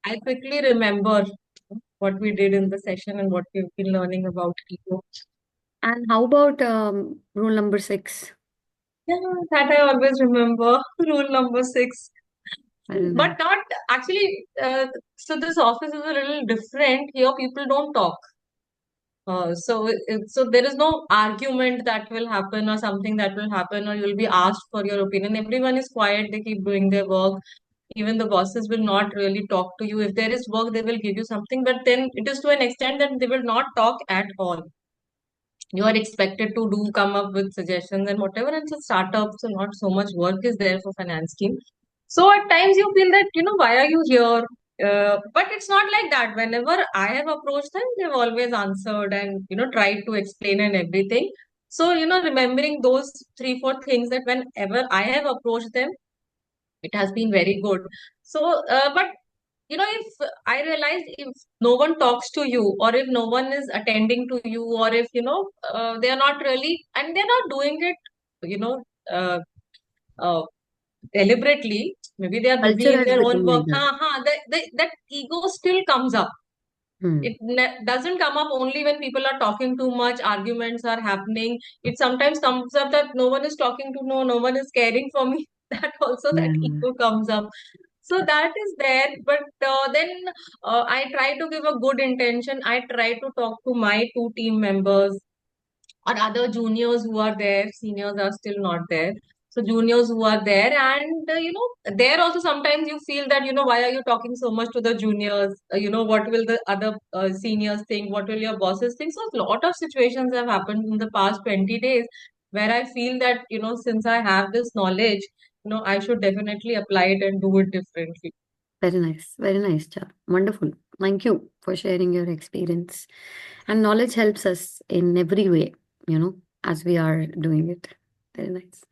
I quickly remember what we did in the session and what we've been learning about ego. And how about rule number 6? Yeah, that I always remember. Rule number 6. Very nice. But not actually. So this office is a little different. Here, people don't talk. So there is no argument that will happen or something that will happen or you'll be asked for your opinion. Everyone is quiet. They keep doing their work. Even the bosses will not really talk to you. If there is work, they will give you something, but then it is to an extent that they will not talk at all. You are expected to do come up with suggestions and whatever, and it's a startup, so not so much work is there for finance team. So at times you feel that, why are you here? But it's not like that. Whenever I have approached them, they've always answered and, tried to explain and everything. So, remembering those three, four things, that whenever I have approached them, it has been very good. So, but if I realize, if no one talks to you, or if no one is attending to you, or if, they are not really, and they're not doing it, you know, uh, uh, deliberately, maybe they are busy Culture in has their own become work. like that. That ego still comes up. Hmm. Doesn't come up only when people are talking too much, arguments are happening. It sometimes comes up that no one is talking to, no one is caring for me. That also, that Yeah. ego comes up. So that is there, but then I try to give a good intention. I try to talk to my two team members or other juniors who are there. Seniors are still not there. So juniors who are there, and there also sometimes you feel that, why are you talking so much to the juniors? What will the other seniors think? What will your bosses think? So a lot of situations have happened in the past 20 days where I feel that, since I have this knowledge, I should definitely apply it and do it differently. Very nice. Very nice job. Wonderful. Thank you for sharing your experience. And knowledge helps us in every way, as we are doing it. Very nice.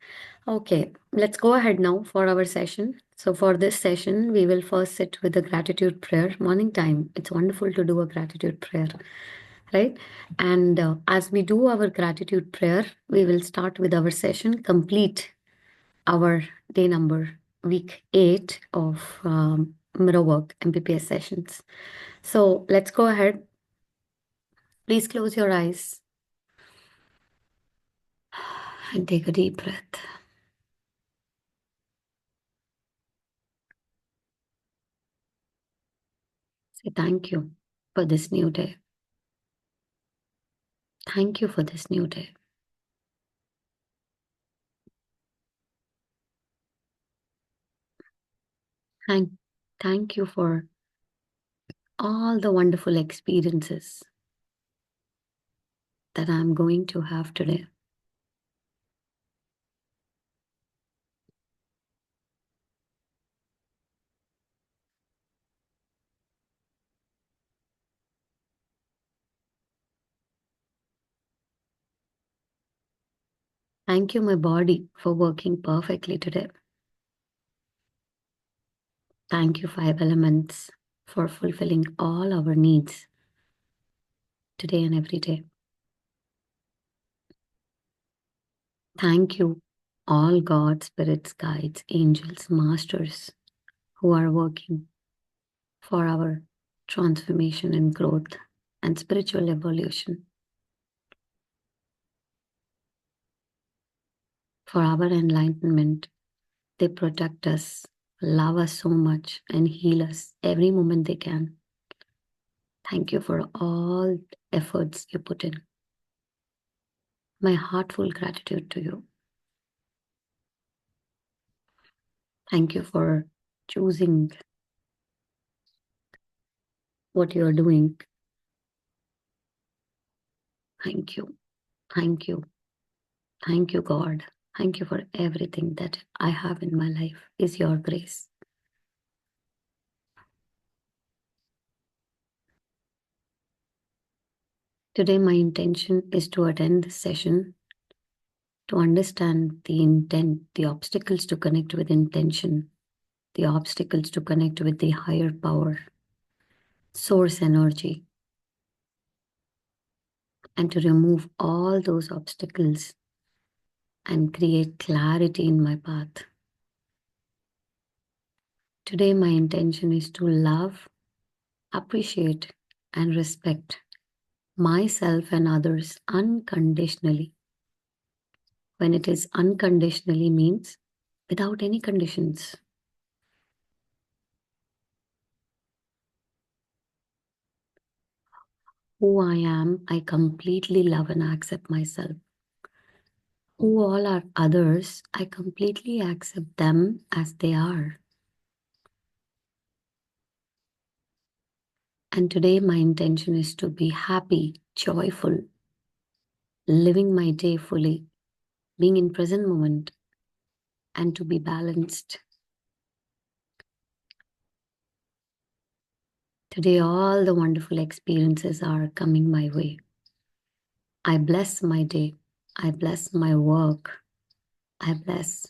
Okay, let's go ahead now for our session. So, for this session, we will first sit with a gratitude prayer. Morning time. It's wonderful to do a gratitude prayer, right? And as we do our gratitude prayer, we will start with our session, complete our day number, week 8 of mirror work MPPS sessions. So let's go ahead. Please close your eyes and take a deep breath. Say thank you for this new day. Thank you for this new day. Thank, thank you for all the wonderful experiences that I'm going to have today. Thank you, my body, for working perfectly today. Thank you, five elements, for fulfilling all our needs today and every day. Thank you, all gods, spirits, guides, angels, masters who are working for our transformation and growth and spiritual evolution, for our enlightenment. They protect us, love us so much, and heal us every moment they can. Thank you for all efforts you put in. My heartful gratitude to you. Thank you for choosing what you are doing. Thank you. Thank you. Thank you, God. Thank you for everything that I have in my life is your grace. Today, my intention is to attend this session to understand the intent, the obstacles to connect with intention, the obstacles to connect with the higher power, source energy, and to remove all those obstacles and create clarity in my path. Today, my intention is to love, appreciate, and respect myself and others unconditionally. When it is unconditionally means without any conditions. Who I am, I completely love and accept myself. Who all are others, I completely accept them as they are. And today, my intention is to be happy, joyful, living my day fully, being in present moment, and to be balanced. Today, all the wonderful experiences are coming my way. I bless my day. I bless my work. I bless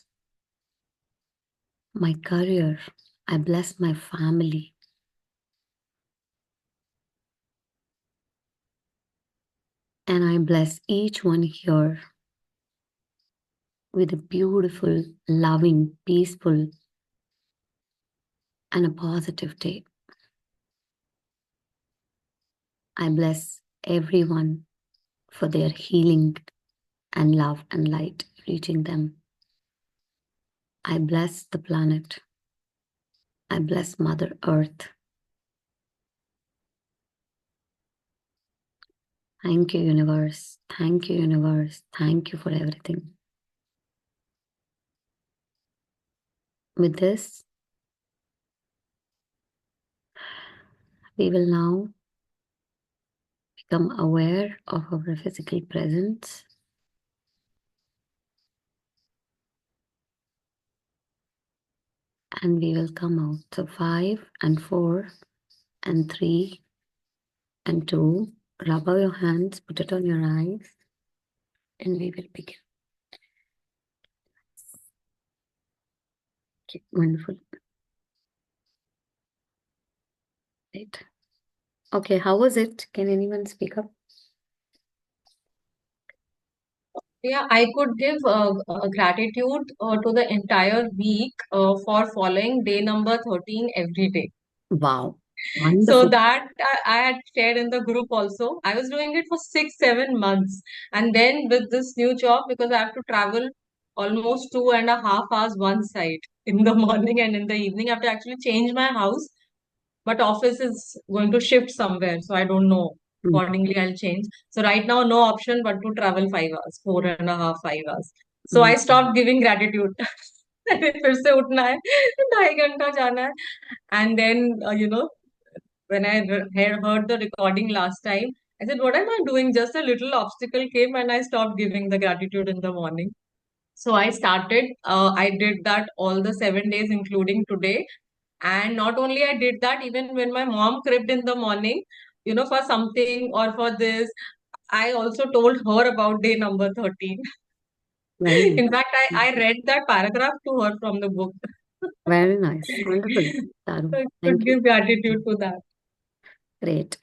my career. I bless my family. And I bless each one here with a beautiful, loving, peaceful, and a positive day. I bless everyone for their healing and love and light reaching them. I bless the planet. I bless Mother Earth. Thank you, universe. Thank you, universe. Thank you for everything. With this, we will now become aware of our physical presence. And we will come out. So 5 and 4 and 3 and 2. Rub out your hands, put it on your eyes, and we will begin. Okay, wonderful. Right. Okay, how was it? Can anyone speak up? Yeah, I could give gratitude to the entire week for following day number 13 every day. Wow, So wonderful. that I had shared in the group also. I was doing it for 6, 7 months. And then with this new job, because I have to travel almost 2.5 hours one side in the morning and in the evening, I have to actually change my house. But office is going to shift somewhere. So I don't know. Mm, Accordingly, I'll change. So right now, no option but to travel 5 hours, 4.5, 5 hours. So I mm, stopped giving gratitude. फिर से उठना है 2.5 घंटा जाना है and then when I had heard the recording last time, I said, what am I doing? Just a little obstacle came and I stopped giving the gratitude in the morning. So I started, I did that all the 7 days, including today. And not only I did that, even when my mom cribbed in the morning, for something or for this, I also told her about day number 13. very nice. In fact, I read that paragraph to her from the book. Very nice. Wonderful. So Taru. I could Thank you. give gratitude to that. Great.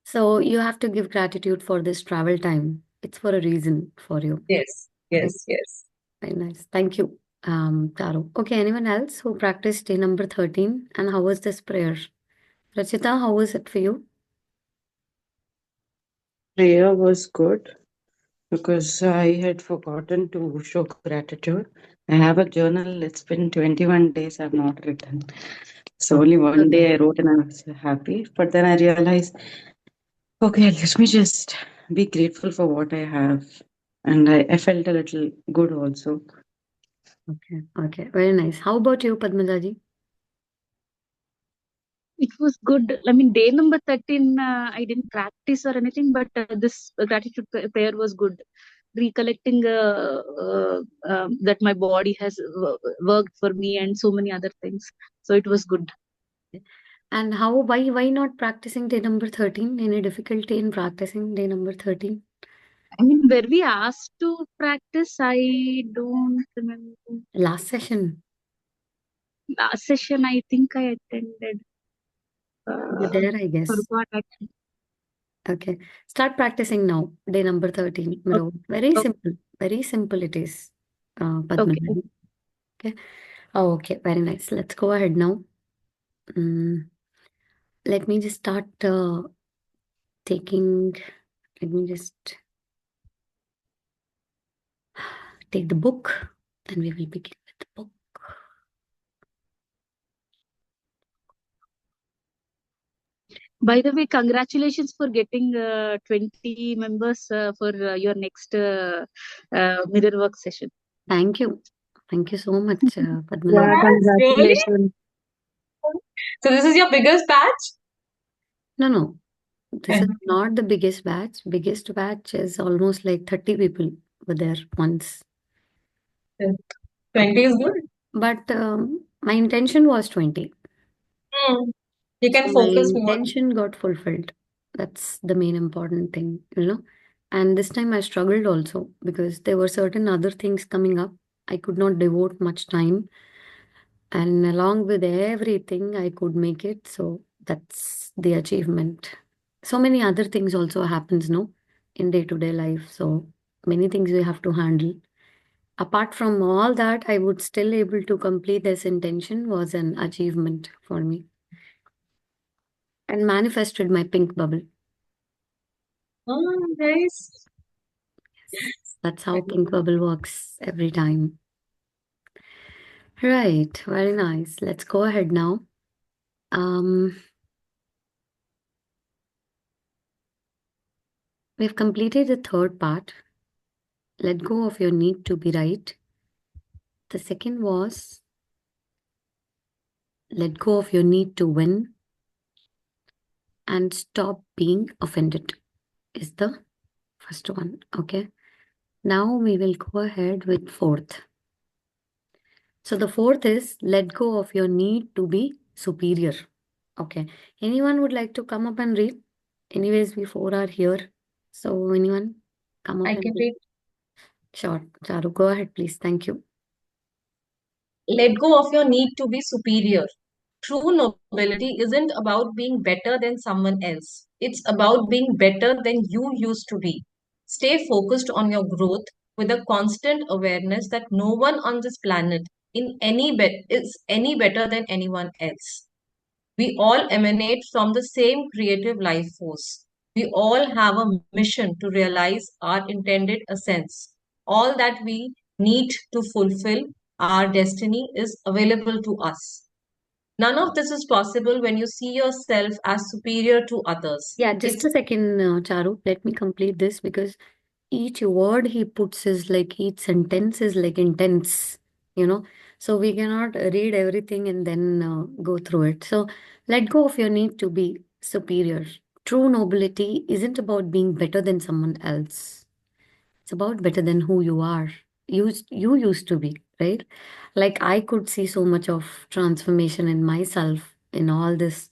So you have to give gratitude for this travel time. It's for a reason for you. Yes, Right? yes, yes. Very nice. Thank you, Taru. Okay, anyone else who practiced day number 13? And how was this prayer? Rachita, how was it for you? Prayer was good because I had forgotten to show gratitude. I have a journal. It's been 21 days I've not written. So Okay, only so one that. day I wrote and I was happy. But then I realized, okay, let me just be grateful for what I have. And I felt a little good also. Okay, okay. Very nice. How about you, Padmajaji? It was good. I mean, day number 13, I didn't practice or anything, but this gratitude prayer was good. Recollecting that my body has worked for me and so many other things. So it was good. And why not practicing day number 13? Any difficulty in practicing day number 13? I mean, were we asked to practice? I don't remember. Last session, Last session, I think I attended. you're there, I guess. Forgot actually. Okay. Start practicing now. Day number 13. Okay. Miro. Very Okay. simple. Very simple it is, Okay. Padmajaji. Okay. Oh, okay. Very nice. Let's go ahead now. Mm, let me just start taking. Let me just take the book, and we will begin with the book. By the way, congratulations for getting 20 members for your next mirror work session. Thank you. Thank you so much, Padmini. Yeah, Congrats, really? congratulations. So this is your biggest batch? No, no, this is not the biggest batch. Biggest batch is almost like 30 people were there once. 20 is good. But my intention was 20. Hmm. You So can my focus more. intention got fulfilled. That's the main important thing, you know. And this time I struggled also because there were certain other things coming up. I could not devote much time. And along with everything, I could make it. So that's the achievement. So many other things also happens, no, in day-to-day life. So many things we have to handle. Apart from all that, I would still able to complete this intention was an achievement for me and manifested my pink bubble. Oh, nice. That's how pink bubble works every time. Right, very nice. Let's go ahead now. We've completed the third part. Let go of your need to be right. The second was let go of your need to win and stop being offended is the first one. Okay. Now we will go ahead with fourth. So the fourth is let go of your need to be superior. Okay. Anyone would like to come up and read? Anyways, we four are here. So anyone come up I and can read? read. Sure. Charu, go ahead, please. Thank you. Let go of your need to be superior. True nobility isn't about being better than someone else. It's about being better than you used to be. Stay focused on your growth with a constant awareness that no one on this planet is any better than anyone else. We all emanate from the same creative life force. We all have a mission to realize our intended essence. All that we need to fulfill our destiny is available to us. None of this is possible when you see yourself as superior to others. Yeah, just It's a second, Charu. Let me complete this because each word he puts is like each sentence is like intense, you know. So we cannot read everything and then go through it. So let go of your need to be superior. True nobility isn't about being better than someone else. It's about better than who you are. You used to be, right? Like I could see so much of transformation in myself in all this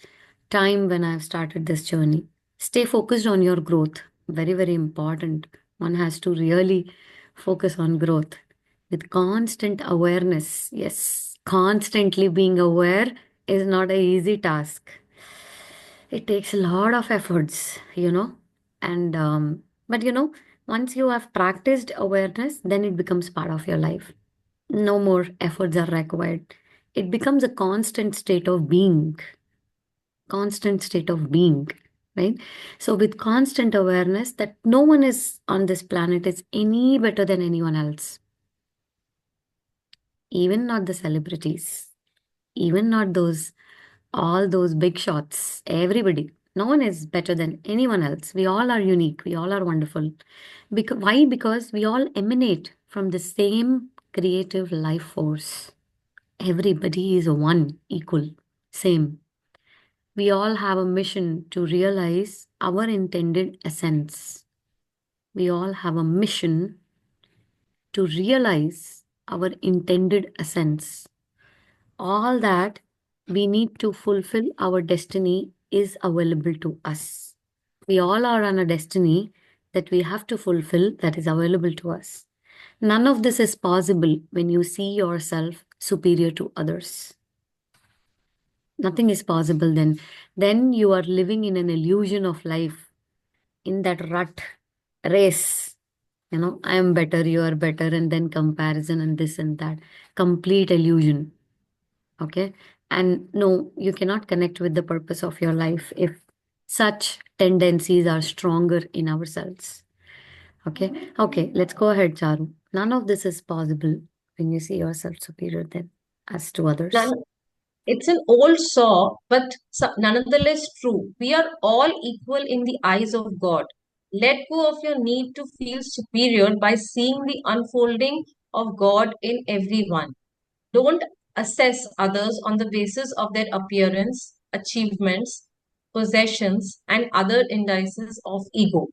time when I've started this journey. Stay focused on your growth. Very, very important. One has to really focus on growth with constant awareness. Yes, constantly being aware is not an easy task. It takes a lot of efforts, you know. And but you know, once you have practiced awareness, then it becomes part of your life. No more efforts are required. It becomes a constant state of being, right? So with constant awareness that no one is on this planet is any better than anyone else, even not the celebrities, even not those all those big shots, everybody. No one is better than anyone else. We all are unique. We all are wonderful. Why? Because we all emanate from the same creative life force. Everybody is one, equal, same. We all have a mission to realize our intended essence. We all have a mission to realize our intended essence. All that we need to fulfill our destiny is available to us. We all are on a destiny that we have to fulfill that is available to us. None of this is possible when you see yourself superior to others. Nothing is possible then. Then you are living in an illusion of life, in that rut race. You know, I am better, you are better, and then comparison and this and that. Complete illusion. Okay. And no, you cannot connect with the purpose of your life if such tendencies are stronger in ourselves. Okay. Okay, let's go ahead, Charu. None of this is possible when you see yourself superior than as to others. None, it's an old saw, but nonetheless true. We are all equal in the eyes of God. Let go of your need to feel superior by seeing the unfolding of God in everyone. Don't assess others on the basis of their appearance, achievements, possessions, and other indices of ego.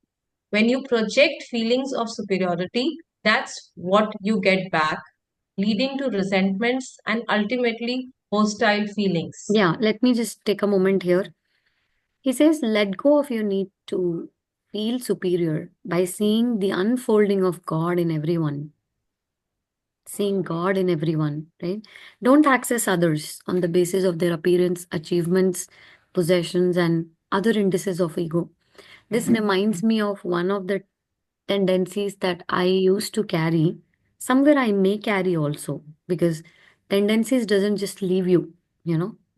When you project feelings of superiority, that's what you get back, leading to resentments and ultimately hostile feelings. Yeah, let me just take a moment here. He says, let go of your need to feel superior by seeing the unfolding of God in everyone. Seeing God in everyone, right? Don't access others on the basis of their appearance, achievements, possessions, and other indices of ego. This reminds me of one of the tendencies that I used to carry. Somewhere I may carry also, because tendencies doesn't just leave you,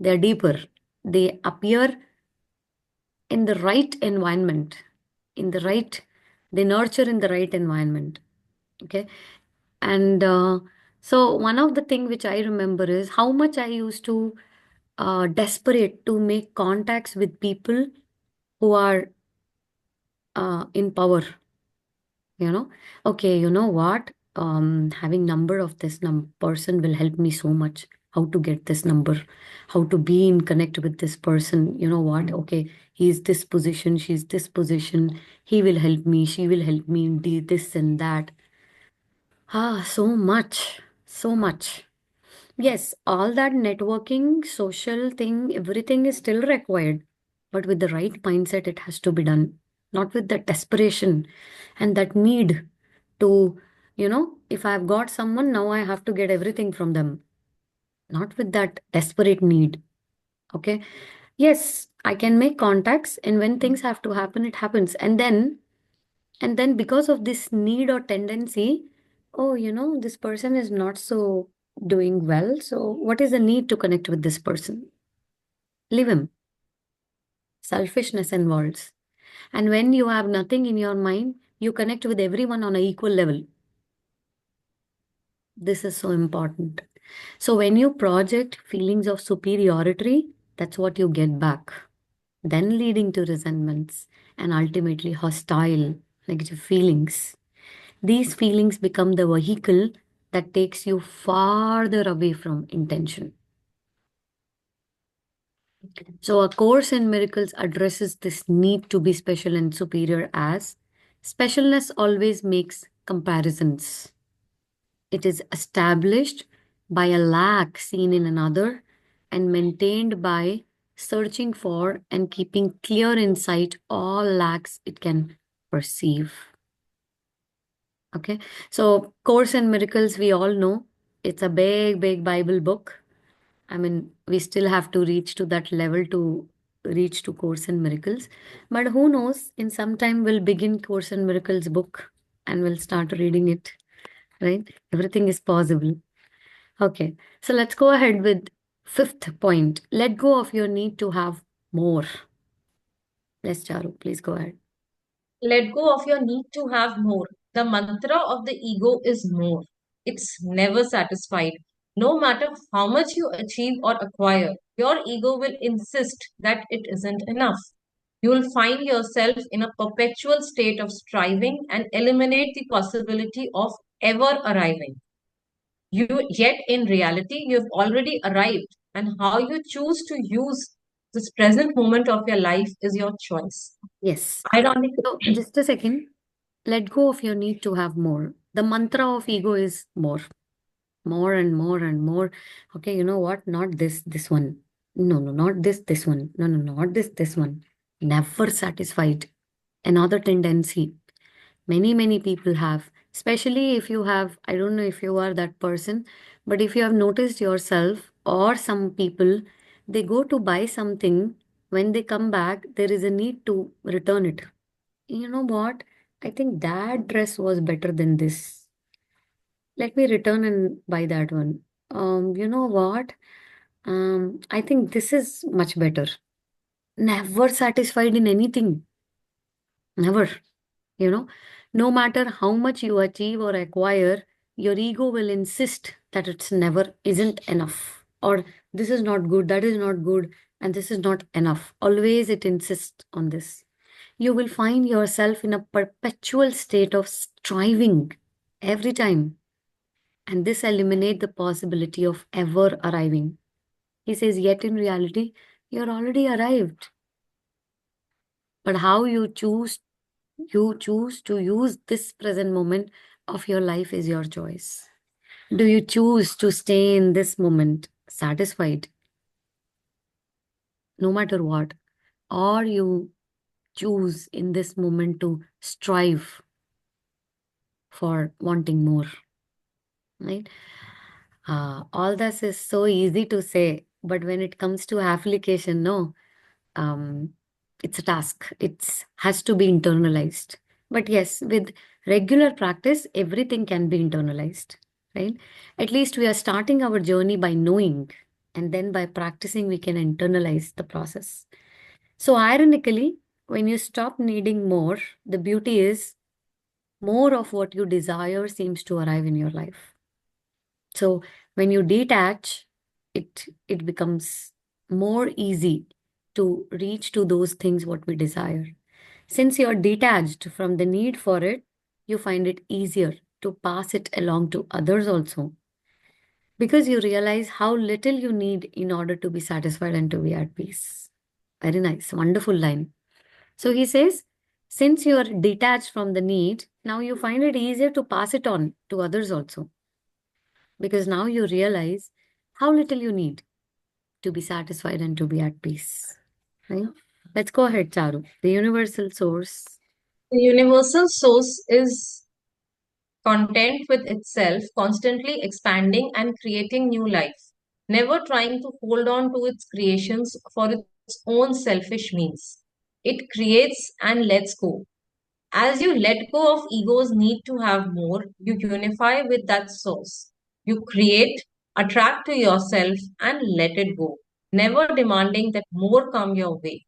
they're deeper. They appear in the right environment, in the right, they nurture in the right environment. Okay. And so one of the thing which I remember is how much I used to desperate to make contacts with people who are in power. Okay, you know what, having number of this person will help me so much. How to get this number, how to be in connect with this person. You know what, okay, he's this position, she's this position, he will help me, she will help me in this and that. So much, so much. Yes, all that networking, social thing, everything is still required. But with the right mindset, it has to be done. Not with that desperation and that need to, if I've got someone, now I have to get everything from them. Not with that desperate need. Okay. Yes, I can make contacts, and when things have to happen, it happens. And then because of this need or tendency, oh, this person is not so doing well. So what is the need to connect with this person? Leave him. Selfishness involves. And when you have nothing in your mind, you connect with everyone on an equal level. This is so important. So when you project feelings of superiority, that's what you get back. Then leading to resentments and ultimately hostile negative feelings. These feelings become the vehicle that takes you farther away from intention. So, A Course in Miracles addresses this need to be special and superior as specialness always makes comparisons. It is established by a lack seen in another and maintained by searching for and keeping clear in sight all lacks it can perceive. Okay. So, Course in Miracles, we all know it's a big, big Bible book. I mean, we still have to reach to that level to reach to Course in Miracles. But who knows, in some time we'll begin Course in Miracles book and we'll start reading it, right? Everything is possible. Okay. So let's go ahead with fifth point. Let go of your need to have more. Yes, Charu, please go ahead. Let go of your need to have more. The mantra of the ego is more. It's never satisfied. No matter how much you achieve or acquire, your ego will insist that it isn't enough. You will find yourself in a perpetual state of striving and eliminate the possibility of ever arriving. Yet in reality, you have already arrived, and how you choose to use this present moment of your life is your choice. Yes. Ironically, So just a second. Let go of your need to have more. The mantra of ego is more. More and more and more. Okay, you know what? Not this one. No, no, not this one. No, no, not this one. Never satisfied. Another tendency many people have, especially if you have, I don't know if you are that person, but if you have noticed yourself or some people, they go to buy something, when they come back, there is a need to return it. You know what? I think that dress was better than this. Let me return and buy that one. You know what? I think this is much better. Never satisfied in anything. Never. You know, no matter how much you achieve or acquire, your ego will insist that it's never isn't enough. Or this is not good, that is not good, and this is not enough. Always it insists on this. You will find yourself in a perpetual state of striving every time. And this eliminates the possibility of ever arriving. He says, yet in reality, you're already arrived. But how you choose to use this present moment of your life is your choice. Do you choose to stay in this moment satisfied no matter what? Or you choose in this moment to strive for wanting more, right? All this is so easy to say, but when it comes to application, no, um, it's a task. It has to be internalized. But yes, with regular practice, everything can be internalized, right? At least we are starting our journey by knowing, and then by practicing, we can internalize the process. So, ironically, when you stop needing more, the beauty is more of what you desire seems to arrive in your life. So when you detach, it becomes more easy to reach to those things what we desire. Since you're detached from the need for it, you find it easier to pass it along to others also, because you realize how little you need in order to be satisfied and to be at peace. Very nice, wonderful line. So he says, since you're detached from the need, now you find it easier to pass it on to others also, because now you realize how little you need to be satisfied and to be at peace. Right? Let's go ahead, Charu. The universal source. The universal source is content with itself, constantly expanding and creating new life, never trying to hold on to its creations for its own selfish means. It creates and lets go. As you let go of ego's need to have more, you unify with that source. You create, attract to yourself, and let it go, never demanding that more come your way.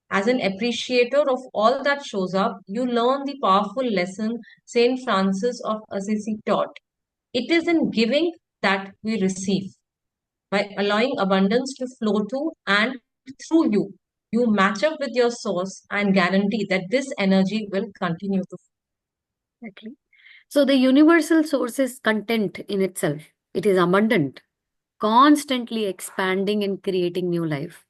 As an appreciator of all that shows up, you learn the powerful lesson Saint Francis of Assisi taught. It is in giving that we receive. By allowing abundance to flow to and through you, you match up with your source and guarantee that this energy will continue to. Exactly. So the universal source is content in itself. It is abundant, constantly expanding and creating new life,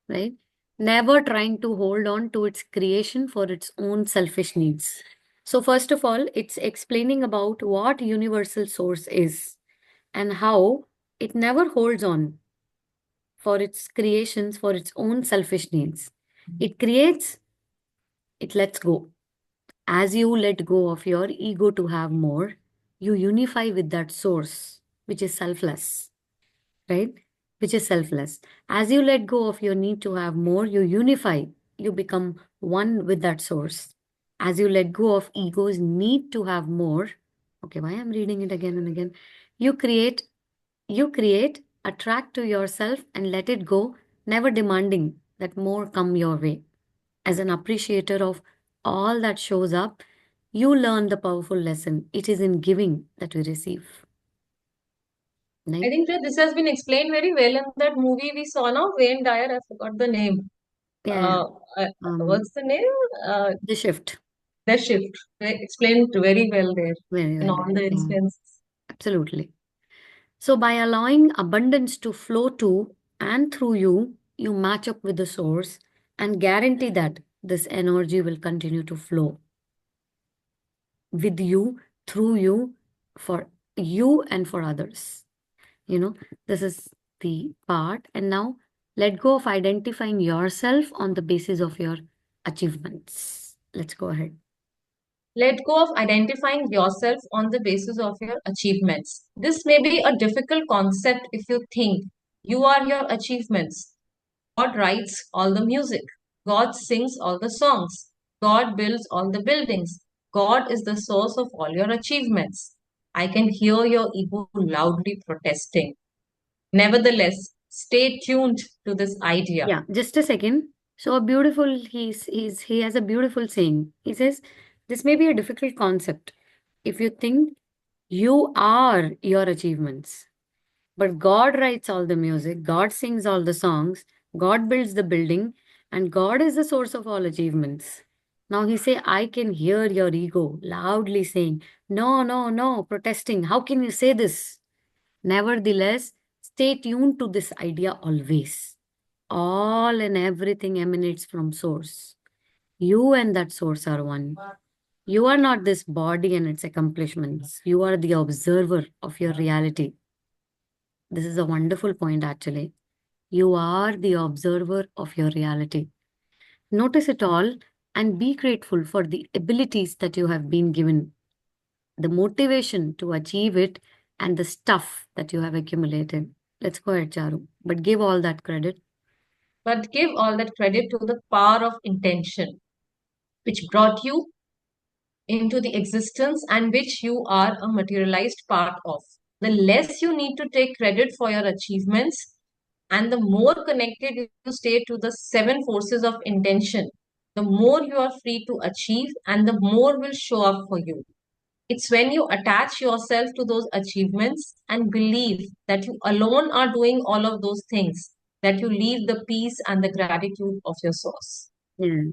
right? Never trying to hold on to its creation for its own selfish needs. So first of all, it's explaining about what universal source is and how it never holds on for its creations for its own selfish needs. It creates, it lets go. As you let go of your ego to have more, you unify with that source, which is selfless, right? Which is selfless. As you let go of your need to have more, you unify, you become one with that source. As you let go of ego's need to have more, okay, why I'm reading it again and again, you create, attract to yourself and let it go, never demanding that more come your way. As an appreciator of all that shows up, you learn the powerful lesson. It is in giving that we receive. I Right? think that this has been explained very well in that movie we saw now, Wayne Dyer. I forgot the name. Yeah, yeah. Uh, uh, Um, what's the name? Uh, the shift. the shift. They explained very well there Very in well. all the Yeah, instances. absolutely. So by allowing abundance to flow to and through you, you match up with the source and guarantee that this energy will continue to flow with you, through you, for you and for others. You know, this is the part. And now let go of identifying yourself on the basis of your achievements. Let's go ahead. Let go of identifying yourself on the basis of your achievements. This may be a difficult concept if you think you are your achievements. God writes all the music. God sings all the songs. God builds all the buildings. God is the source of all your achievements. I can hear your ego loudly protesting. Nevertheless, stay tuned to this idea. Yeah, just a second. So a beautiful, he has a beautiful saying. He says, this may be a difficult concept if you think you are your achievements. But God writes all the music, God sings all the songs, God builds the building, and God is the source of all achievements. Now he say, I can hear your ego loudly saying, no, no, no, protesting. How can you say this? Nevertheless, stay tuned to this idea always. All and everything emanates from source. You and that source are one. You are not this body and its accomplishments. You are the observer of your reality. This is a wonderful point, actually. You are the observer of your reality. Notice it all and be grateful for the abilities that you have been given, the motivation to achieve it, and the stuff that you have accumulated. Let's go ahead, Charu. But give all that credit. But give all that credit to the power of intention, which brought you into the existence and which you are a materialized part of. The less you need to take credit for your achievements and the more connected you stay to the seven forces of intention, the more you are free to achieve and the more will show up for you. It's when you attach yourself to those achievements and believe that you alone are doing all of those things that you leave the peace and the gratitude of your source. Yeah.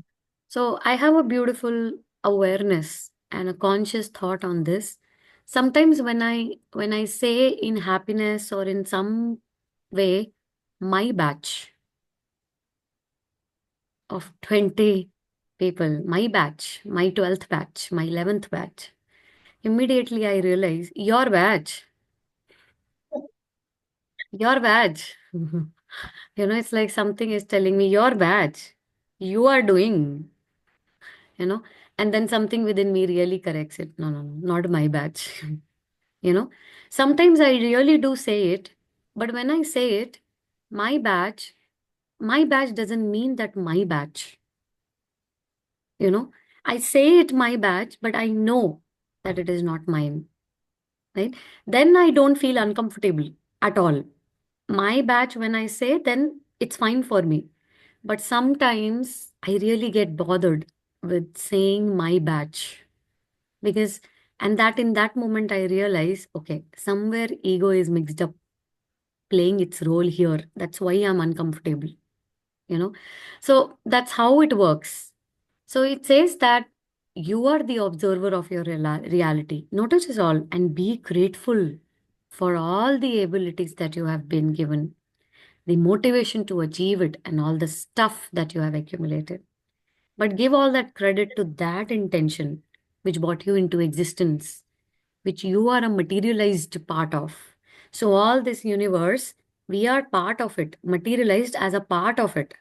So I have a beautiful awareness and a conscious thought on this. Sometimes when I say in happiness or in some way, my batch of 20 people, my batch, my 12th batch, my 11th batch, immediately I realize your badge. It's like something is telling me, your badge, you are doing, you know, and then something within me really corrects it. No, no, no, not my badge. you know, Sometimes I really do say it, but when I say it, my badge, my badge doesn't mean that my badge, you know, I say it my badge, but I know that it is not mine, right? Then I don't feel uncomfortable at all. My batch, when I say, then it's fine for me. But sometimes I really get bothered with saying my batch because, and that in that moment, I realize, okay, somewhere ego is mixed up, playing its role here. That's why I'm uncomfortable, you know. So that's how it works. So it says that you are the observer of your reality. Notice this all and be grateful for all the abilities that you have been given, the motivation to achieve it, and all the stuff that you have accumulated. But give all that credit to that intention which brought you into existence, which you are a materialized part of. So, all this universe, we are part of it, materialized as a part of it.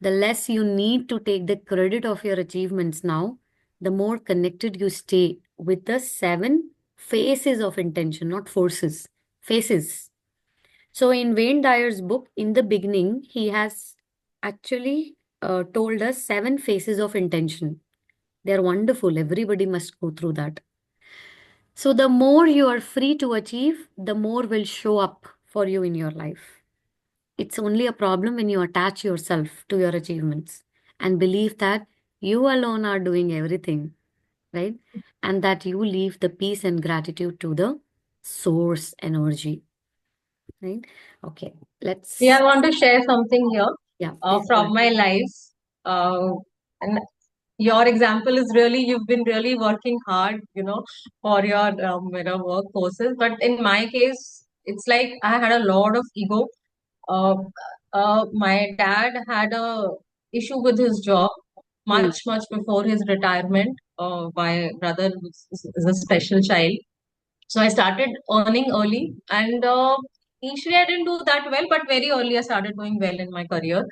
The less you need to take the credit of your achievements now, the more connected you stay with the seven phases of intention, not forces, phases. So, in Wayne Dyer's book, in the beginning, he has actually told us seven phases of intention. They are wonderful. Everybody must go through that. So, the more you are free to achieve, the more will show up for you in your life. It's only a problem when you attach yourself to your achievements and believe that you alone are doing everything, right? And that you leave the peace and gratitude to the source energy, right? Okay, Yeah, let's, I want to share something here yeah, please go from ahead. my life. And your example is really, you've been really working hard, for your work courses. But in my case, it's like I had a lot of ego. Uh, my dad had a issue with his job Hmm. much before his retirement. My brother is a special child. So I started earning early, and initially I didn't do that well, but very early I started doing well in my career,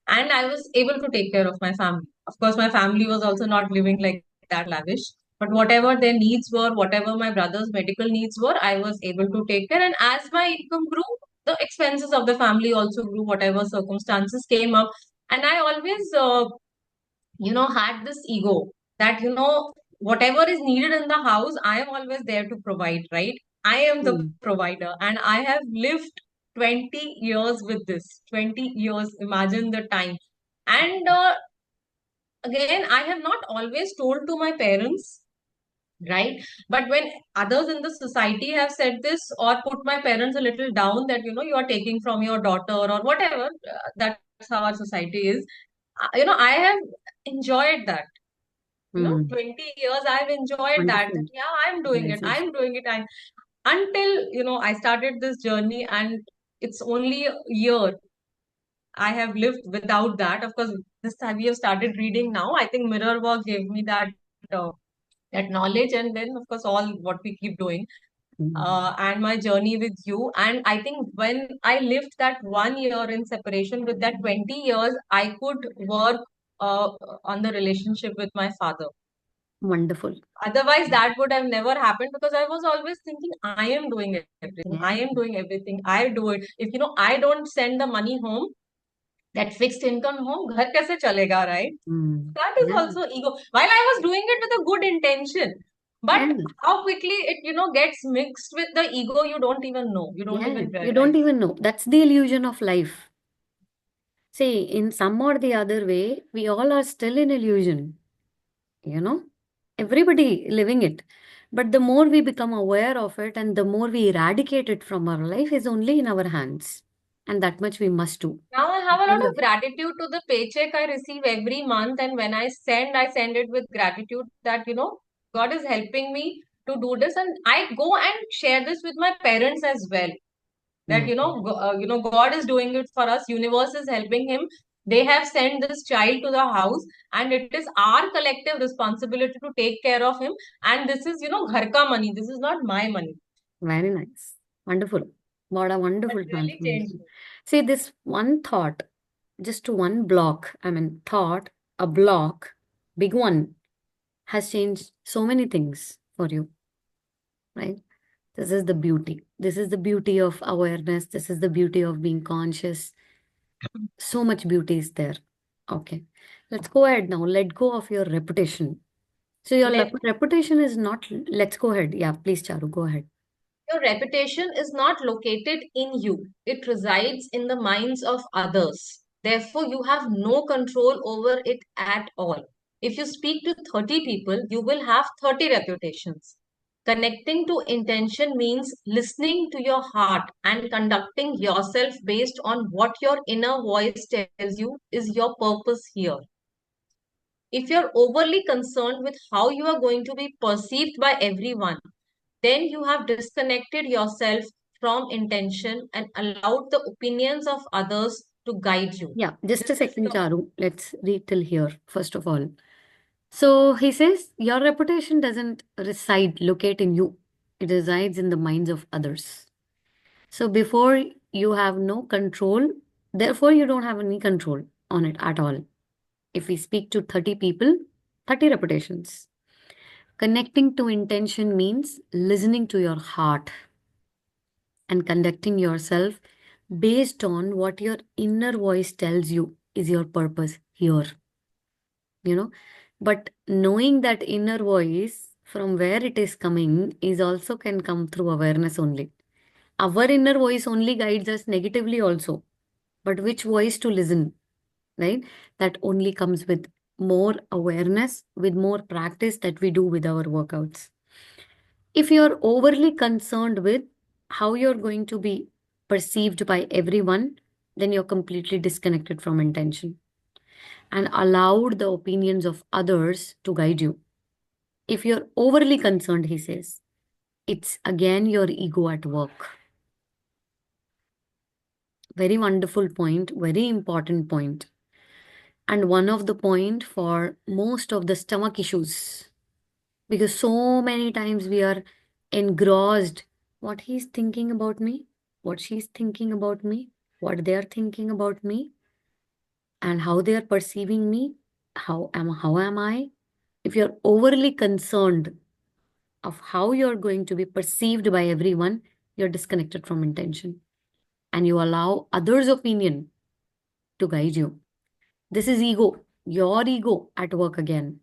and I was able to take care of my family. Of course, my family was also not living like that lavish, but whatever their needs were, whatever my brother's medical needs were, I was able to take care. And as my income grew, the expenses of the family also grew, whatever circumstances came up. And I always, had this ego that, whatever is needed in the house, I am always there to provide, right? I am the Hmm. provider, and I have lived 20 years with this. 20 years, imagine the time. And again, I have not always told to my parents, right? But when others in the society have said this or put my parents a little down that, you are taking from your daughter or whatever, that's how our society is. I have enjoyed that. Hmm. 20 years I've enjoyed that Wonderful yeah, I'm doing it. realization. I'm doing it. Until, I started this journey, and it's only a year I have lived without that. Of course, this time we have started reading now. I think mirror work gave me that knowledge, and then of course all what we keep doing, Hmm. and my journey with you. And I think when I lived that 1 year in separation, with that 20 years, I could work uh, on the relationship with my father. Wonderful. Otherwise, that would have never happened, because I was always thinking, I am doing everything. Yeah. I am doing everything. I do it. If I don't send the money home, that fixed income home, ghar kaise chalega, right? Hmm. That is Yeah. also ego. While I was doing it with a good intention, Yeah. but how quickly it gets mixed with the ego, you don't even know. You don't Yeah. even You don't realize. even know. That's the illusion of life. See, in some or the other way, we all are still in illusion, you know, everybody living it. But the more we become aware of it and the more we eradicate it from our life is only in our hands. And that much we must do. Now I have a lot of Wonderful. gratitude to the paycheck I receive every month, and when I send it with gratitude that God is helping me to do this, and I go and share this with my parents as well. That Mm. God is doing it for us. Universe is helping him. They have sent this child to the house, and it is our collective responsibility to take care of him. And this is ghar ka money. This is not my money. Very nice. Wonderful. What a That wonderful really changed transformation. me. See, this one thought, just one block, I mean, thought, a block, big one, has changed so many things for you, right? This is the beauty. This is the beauty of awareness. This is the beauty of being conscious. So much beauty is there. Okay. Let's go ahead now. Let go of your reputation. So your Let reputation is not, let's go ahead. Yeah, please, Charu, go ahead. Your reputation is not located in you, it resides in the minds of others. Therefore, you have no control over it at all. If you speak to 30 people, you will have 30 reputations. Connecting to intention means listening to your heart and conducting yourself based on what your inner voice tells you is your purpose here. If you're overly concerned with how you are going to be perceived by everyone, then you have disconnected yourself from intention and allowed the opinions of others to guide you. Yeah, just This a is second, the Charu. Let's read till here, first of all. So he says, your reputation doesn't locate in you, it resides in the minds of others. So before you have no control, therefore you don't have any control on it at all. If we speak to 30 people, 30 reputations. Connecting to intention means listening to your heart and conducting yourself based on what your inner voice tells you is your purpose here, you know. But knowing that inner voice from where it is coming is also can come through awareness only. Our inner voice only guides us negatively also. But which voice to listen, right? That only comes with more awareness, with more practice that we do with our workouts. If you're overly concerned with how you're going to be perceived by everyone, then you're completely disconnected from intention and allowed the opinions of others to guide you. If you're overly concerned, he says, it's again your ego at work. Very wonderful point, very important point. And one of the point for most of the stomach issues. Because so many times we are engrossed what he's thinking about me, what she's thinking about me, what they're thinking about me, and how they are perceiving me. How am I? If you're overly concerned of how you're going to be perceived by everyone, you're disconnected from intention. And you allow others' opinion to guide you. This is ego, your ego at work again.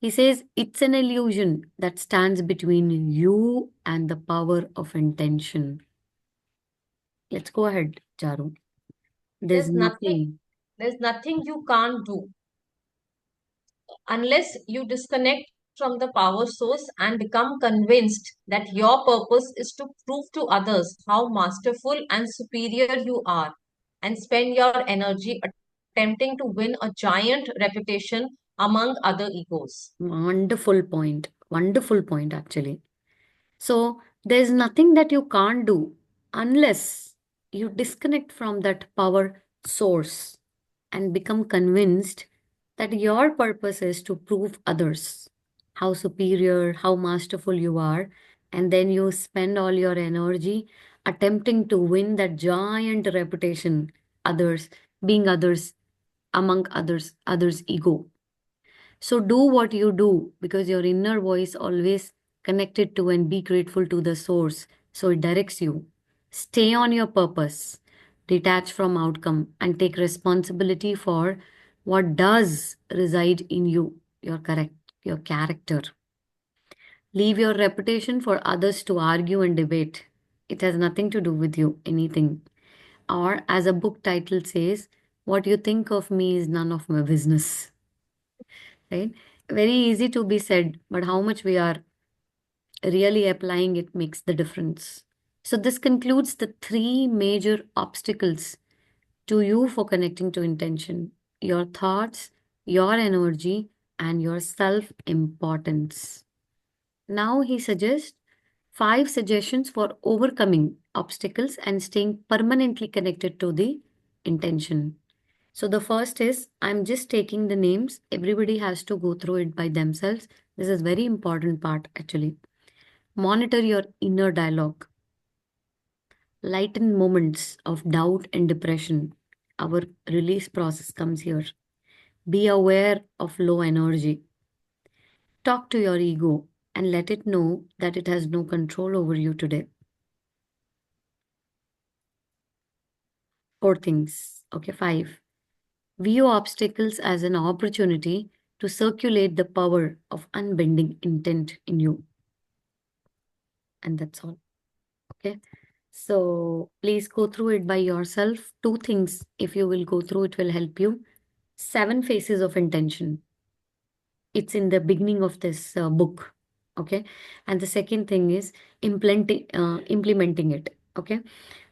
He says it's an illusion that stands between you and the power of intention. Let's go ahead, Charu. There's There's nothing, nothing. there's nothing you can't do unless you disconnect from the power source and become convinced that your purpose is to prove to others how masterful and superior you are, and spend your energy attempting to win a giant reputation among other egos. Wonderful point. Wonderful point, actually. So there's nothing that you can't do unless you disconnect from that power source and become convinced that your purpose is to prove others how superior, how masterful you are, and then you spend all your energy attempting to win that giant reputation, others, being others, among others' ego. So do what you do because your inner voice always connected to and be grateful to the source. So it directs you. Stay on your purpose, detach from outcome, and take responsibility for what does reside in you, your correct, your character. Leave your reputation for others to argue and debate. It has nothing to do with you, anything. Or as a book title says, what you think of me is none of my business. Right? Very easy to be said, but how much we are really applying it makes the difference. So, this concludes the three major obstacles to you for connecting to intention: your thoughts, your energy, and your self importance. Now, he suggests five suggestions for overcoming obstacles and staying permanently connected to the intention. So the first is I'm just taking the names. Everybody has to go through it by themselves. This is very important part actually. Monitor your inner dialogue. Lighten moments of doubt and depression. Our release process comes here. Be aware of low energy. Talk to your ego and let it know that it has no control over you today. Four things. Okay, five. View obstacles as an opportunity to circulate the power of unbending intent in you. And that's all. Okay. So please go through it by yourself. Two things, if you will go through, it will help you. Seven phases of intention. It's in the beginning of this book. Okay. And the second thing is implementing it. Okay.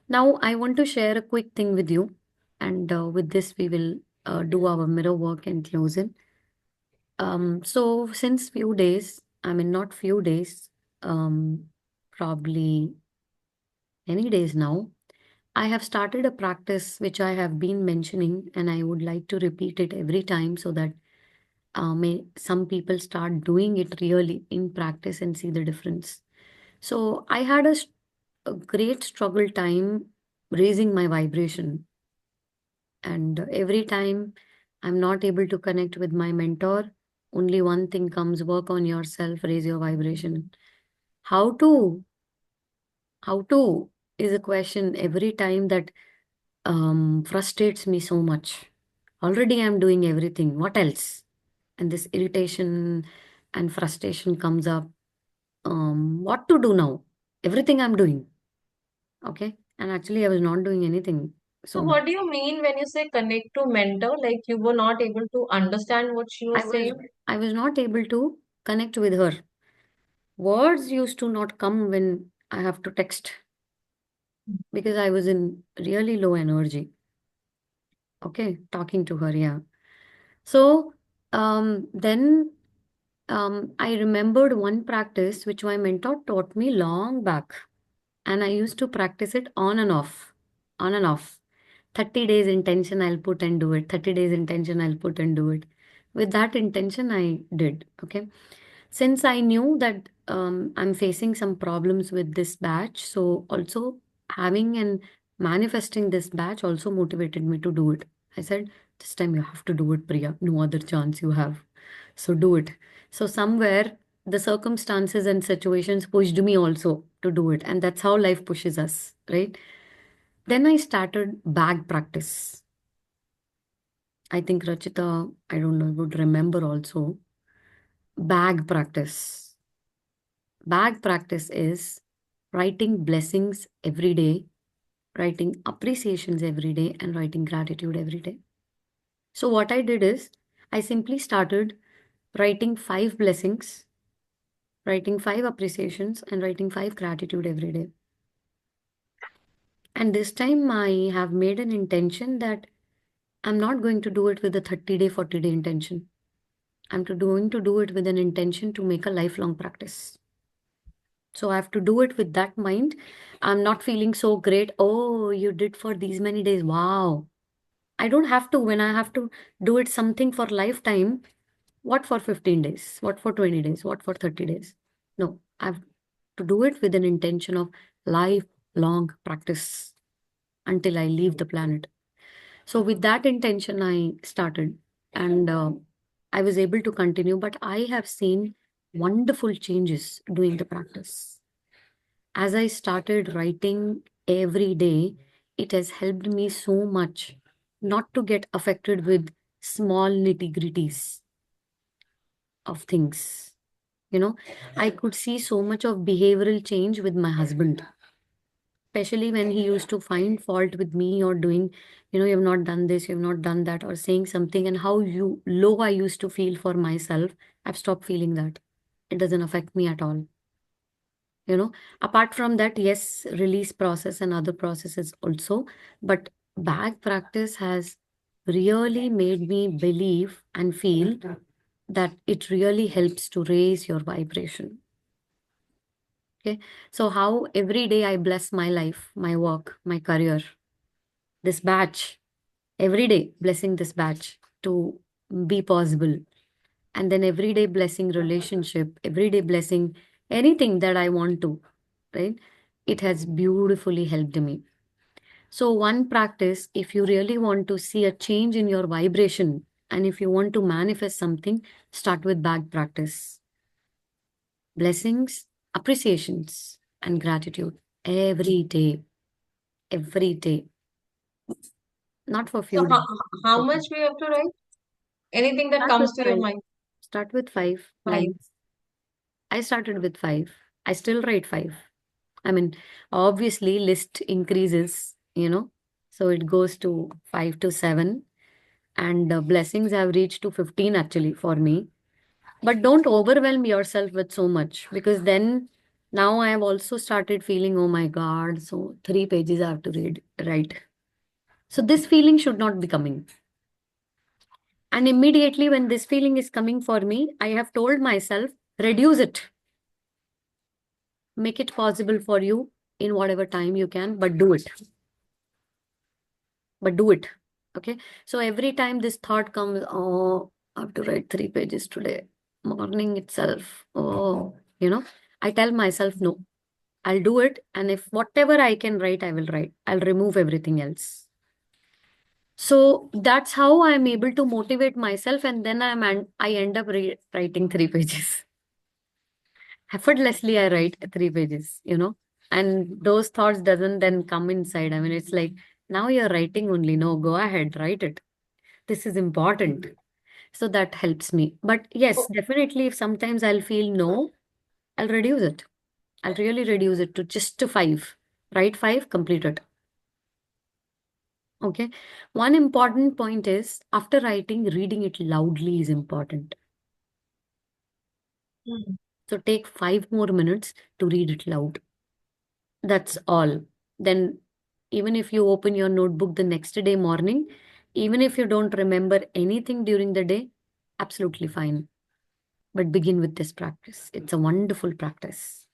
Now I want to share a quick thing with you. And with this, we will do our mirror work and close it. So since few days, I mean not few days, probably many days now, I have started a practice which I have been mentioning, and I would like to repeat it every time so that some people start doing it really in practice and see the difference. So I had a great struggle time raising my vibration, and every time I'm not able to connect with my mentor, only one thing comes: work on yourself, raise your vibration. How to? How to is a question every time that frustrates me so much. Already I'm doing everything. What else? And this irritation and frustration comes up. What to do now? Everything I'm doing. Okay. And actually, I was not doing anything. So So what do you mean when you say connect to mentor? Like you were not able to understand what she I was was saying? I was not able to connect with her. Words used to not come when I have to text because I was in really low energy. Okay, talking to her, yeah. So then I remembered one practice which my mentor taught me long back, and I used to practice it on and off, on and off. 30 days intention, I'll put and do it. 30 days intention, I'll put and do it. With that intention, I did. Okay. Since I knew that I'm facing some problems with this batch, so also having and manifesting this batch also motivated me to do it. I said, this time you have to do it, Priya. No other chance you have. So do it. So somewhere the circumstances and situations pushed me also to do it. And that's how life pushes us, right? Then I started bag practice. I think Rachita, I don't know, would remember also. Bag practice. Bag practice is writing blessings every day writing appreciations every day, and writing gratitude every day. So, what I did is I simply started writing 5 blessings, writing 5 appreciations, and writing 5 gratitude every day. And this time I have made an intention that I'm not going to do it with a 30-day, 40-day intention. Going to do it with an intention to make a lifelong practice. So I have to do it with that mind. I'm not feeling so great. Oh, you did for these many days. Wow. I don't have to. When I have to do it something for lifetime, what for 15 days? What for 20 days? What for 30 days? No, I have to do it with an intention of lifelong practice until I leave the planet. So with that intention, I started, and I was able to continue. But I have seen wonderful changes doing the practice. As I started writing every day, it has helped me so much not to get affected with small nitty gritties of things. You know, I could see so much of behavioral change with my husband, especially when he used to find fault with me or doing, you have not done this, you have not done that, or saying something, and how low I used to feel for myself. I've stopped feeling that. It doesn't affect me at all. Apart from that, yes, release process and other processes also, but bag practice has really made me believe and feel that it really helps to raise your vibration. Okay. So how every day I bless my life, my work, my career, this batch, every day blessing this batch to be possible. And then every day blessing relationship, every day blessing anything that I want to, right? It has beautifully helped me. So one practice, if you really want to see a change in your vibration, and if you want to manifest something, start with bag practice. Blessings, appreciations, and gratitude every day, every day. Not for So few days. how much we have to write? Anything that Start with comes to your five. mind. Start with five 5. lines. I started with five. I still write five. I mean, obviously, list increases. So it goes to 5 to 7. And blessings have reached to 15 actually for me. But don't overwhelm yourself with so much, because then now I have also started feeling, oh my God, so 3 pages I have to read, right? So this feeling should not be coming. And immediately when this feeling is coming for me, I have told myself, reduce it. Make it possible for you in whatever time you can, but do it. But do it. Okay. So every time this thought comes, oh, I have to write 3 pages today, morning itself. Oh, I tell myself, no, I'll do it. And if whatever I can write, I will write. I'll remove everything else. So that's how I'm able to motivate myself. And then I end up writing 3 pages. Effortlessly, I write 3 pages. And those thoughts doesn't then come inside. I mean, it's like, now you're writing only. No, go ahead, write it. This is important. So that helps me. But yes, Oh, definitely, if sometimes I'll feel no, I'll reduce it. I'll really reduce it to just to 5. Write 5, complete it. Okay. One important point is after writing, reading it loudly is important. hmm. So take 5 more minutes to read it loud. That's all. Then, even if you open your notebook the next day morning, even if you don't remember anything during the day, absolutely fine. But begin with this practice. It's a wonderful practice.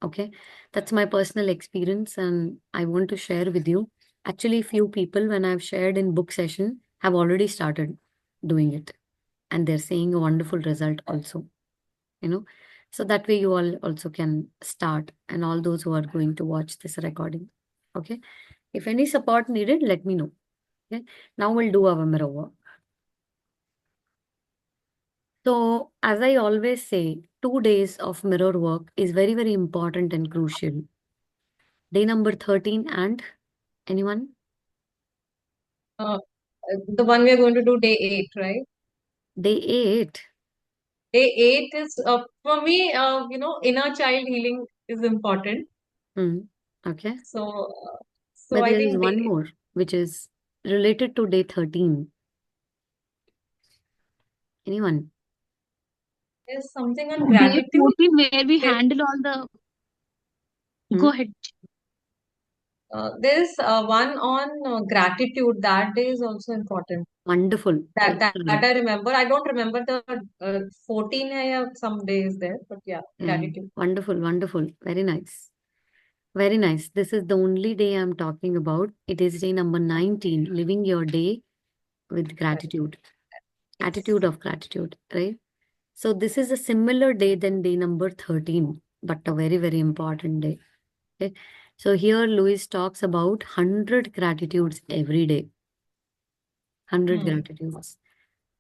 Okay. That's my personal experience, and I want to share with you. Actually, few people, when I've shared in book session, have already started doing it, and they're seeing a wonderful result also. you know so that way you all also can start, and all those who are going to watch this recording. Okay. If any support needed, let me know. Okay. Now we'll do our mirror work. So as I always say, 2 days of mirror work is very, very important and crucial. Day number 13 and anyone? Uh, the one we are going to do day 8, right? Day 8. Day 8 is for me, inner child healing is important. Hmm. Okay. So, So But I there is think one more, which is related to day 13. Anyone? there's something on Day gratitude. 14 where we There, handle all the. Hmm? Go ahead. there's one on gratitude. That day is also important. Wonderful. That Excellent. I remember. I don't remember the 14 hai ya some days there, but yeah, Yeah. gratitude. Wonderful, wonderful. Very nice. Very nice. This is the only day I'm talking about. It is day number 19, living your day with gratitude, Yes. attitude of gratitude, right? So this is a similar day than day number 13, but a very, very important day. Okay. So here Louis talks about 100 gratitudes every day. 100 Hmm. gratitudes.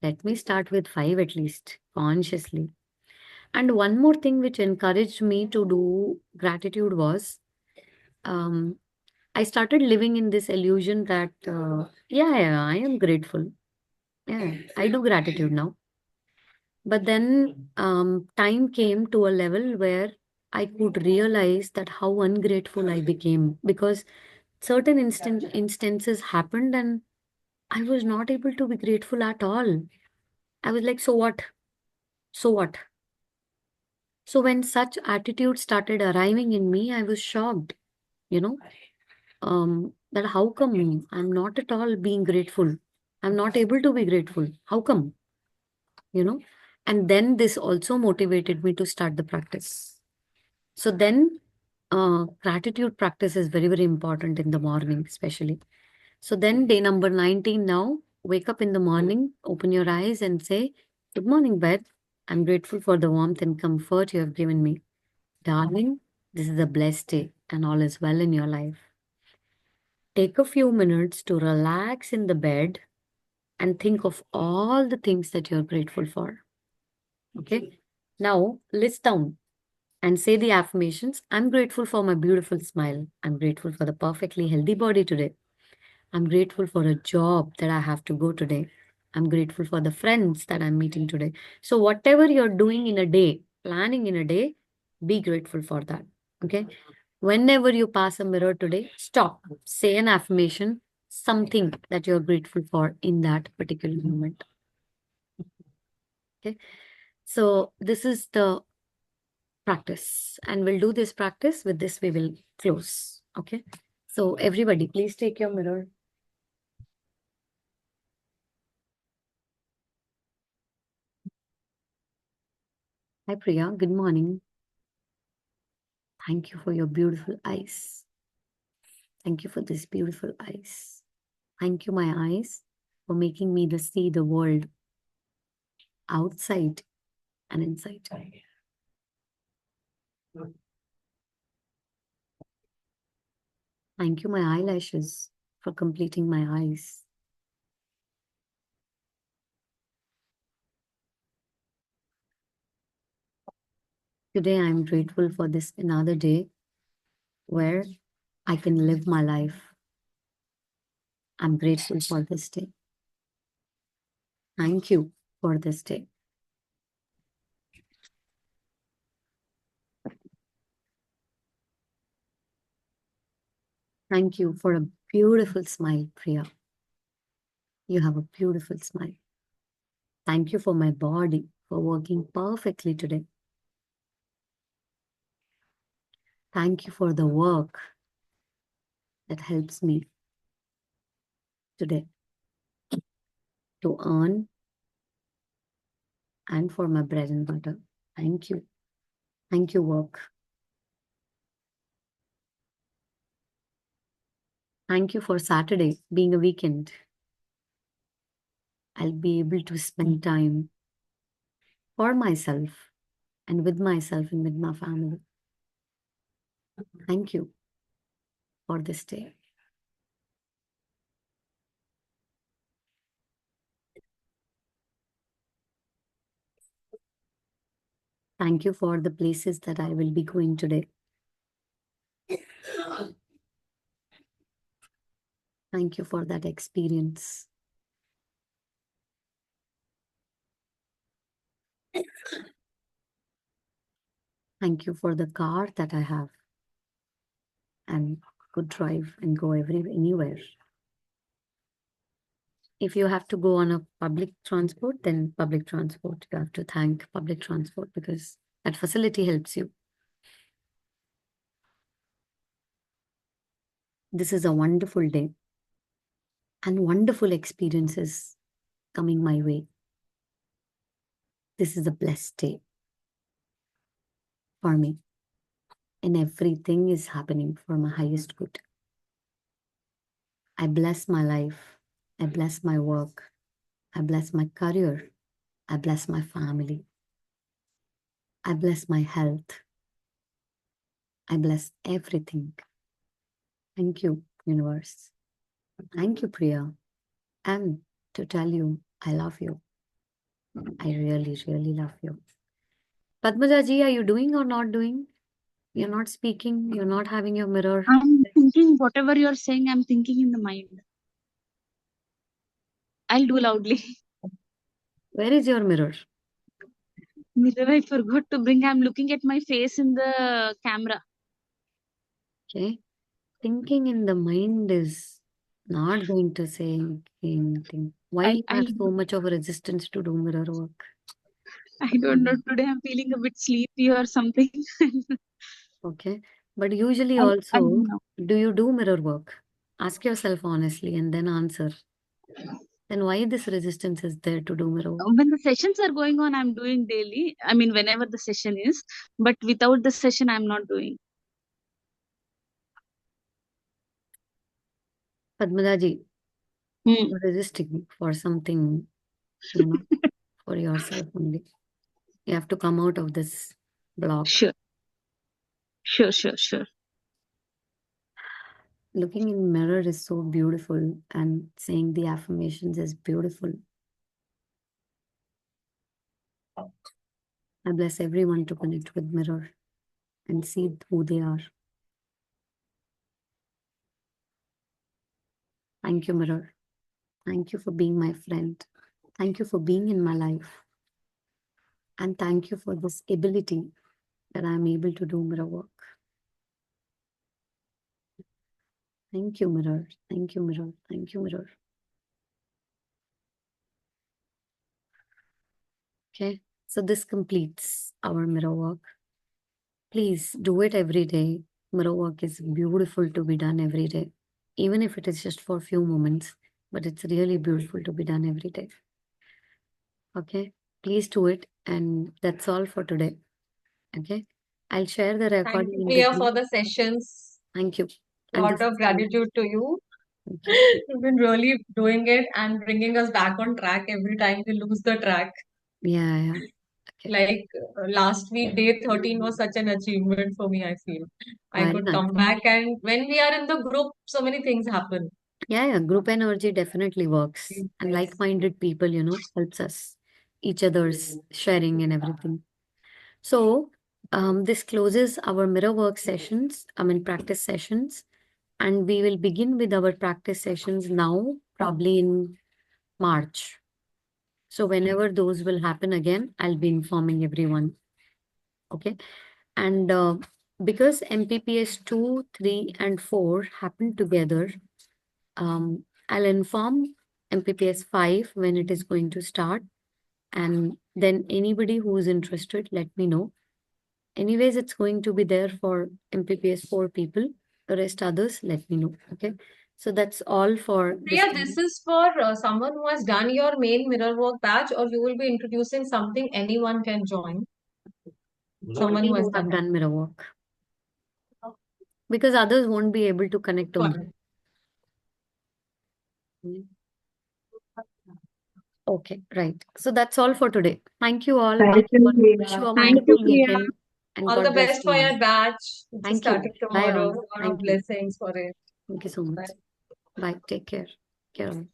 Let me start with 5 at least, consciously. And one more thing which encouraged me to do gratitude was um, I started living in this illusion that, yeah, I am grateful. Yeah, I do gratitude now. But then time came to a level where I could realize that how ungrateful I became because certain instances happened and I was not able to be grateful at all. I was like, so what? So what? So when such attitudes started arriving in me, I was shocked, you know, that how come I'm not at all being grateful? I'm not able to be grateful. How come? You know? And then this also motivated me to start the practice. So then gratitude practice is very, very important in the morning, especially. So then day number 19 now, wake up in the morning, open your eyes and say, good morning, bed. I'm grateful for the warmth and comfort you have given me. Darling, this is a blessed day and all is well in your life. Take a few minutes to relax in the bed and think of all the things that you're grateful for. Okay. Now list down and say the affirmations. I'm grateful for my beautiful smile. I'm grateful for the perfectly healthy body today. I'm grateful for a job that I have to go today. I'm grateful for the friends that I'm meeting today. So, whatever you're doing in a day, planning in a day, be grateful for that. Okay. Whenever you pass a mirror today, stop, say an affirmation, something that you're grateful for in that particular moment. Okay. So, this is the practice, and we'll do this practice. With this, we will close. Okay. So, everybody, please take your mirror. Hi, Priya. Good morning. Thank you for your beautiful eyes. Thank you for this beautiful eyes. Thank you, my eyes, for making me to see the world outside and inside. Thank you, my eyelashes, for completing my eyes. Today, I'm grateful for this another day where I can live my life. I'm grateful for this day. Thank you for this day. Thank you for a beautiful smile, Priya. You have a beautiful smile. Thank you for my body for working perfectly today. Thank you for the work that helps me today to earn and for my bread and butter. Thank you. Thank you, work. Thank you for Saturday being a weekend. I'll be able to spend time for myself and with myself and with my family. Thank you for this day. Thank you for the places that I will be going today. Thank you for that experience. Thank you for the car that I have and could drive and go anywhere. If you have to go on a public transport, then public transport. You have to thank public transport because that facility helps you. This is a wonderful day and wonderful experiences coming my way. This is a blessed day for me, and everything is happening for my highest good. I bless my life. I bless my work. I bless my career. I bless my family. I bless my health. I bless everything. Thank you, universe. Thank you, Priya. And to tell you, I love you. I really, really love you. Padmaja ji, are you doing or not doing? You're not speaking. You're not having your mirror. I'm thinking whatever you're saying, I'm thinking in the mind. I'll do loudly. Where is your mirror? Mirror, I forgot to bring. I'm looking at my face in the camera. Okay. Thinking in the mind is not going to say anything. Why you I have so much of a resistance to do mirror work? I don't know. Today I'm feeling a bit sleepy or something. Okay. But usually I'll also, do now. do you do mirror work? Ask yourself honestly and then answer. Then why this resistance is there to do mirror work? When the sessions are going on, I'm doing daily. I mean, whenever the session is, but without the session, I'm not doing. Padmadaji, Hmm. you're resisting for something, you know, for yourself only. You have to come out of this block. Sure. Sure. Looking in mirror is so beautiful and saying the affirmations is beautiful. I bless everyone to connect with mirror and see who they are. Thank you, mirror. Thank you for being my friend. Thank you for being in my life. And thank you for this ability that I'm able to do mirror work. Thank you, mirror. Thank you, mirror. Thank you, mirror. Okay, so this completes our mirror work. Please do it every day. Mirror work is beautiful to be done every day, even if it is just for a few moments, but it's really beautiful to be done every day. Okay, please do it. And that's all for today. Okay, I'll share the Thank recording you, in Priya, between. for the sessions. Thank you. And Lot this of gratitude to you. thank you. You've been really doing it and bringing us back on track every time we lose the track. Yeah. Okay. Like last week, day 13 was such an achievement for me, I feel. I Very could nice. come back, and when we are in the group, so many things happen. Yeah. Group energy definitely works. And Yes. like-minded people, helps us, each other's sharing and everything. So, this closes our mirror work sessions, practice sessions. And we will begin with our practice sessions now, probably in March. So, whenever those will happen again, I'll be informing everyone. Okay. And because MPPS 2, 3, and 4 happen together, I'll inform MPPS 5 when it is going to start. And then anybody who is interested, let me know. Anyways, it's going to be there for MPPS 4 people. The rest others, let me know. Okay. So that's all for this Priya, time. this is for someone who has done your main mirror work batch, or you will be introducing something anyone can join. Someone Only who has who have done done mirror work. Because others won't be able to connect it. only. Okay, right. So that's all for today. Thank you all. Thank you, Wish you Priya. a Thank you, wonderful Priya. weekend and All the God bless best you for all. your batch, which is Thank you. starting Bye tomorrow. all. A lot of Thank you. blessings for it. Thank you so much. Bye. Bye. Take care. Care of.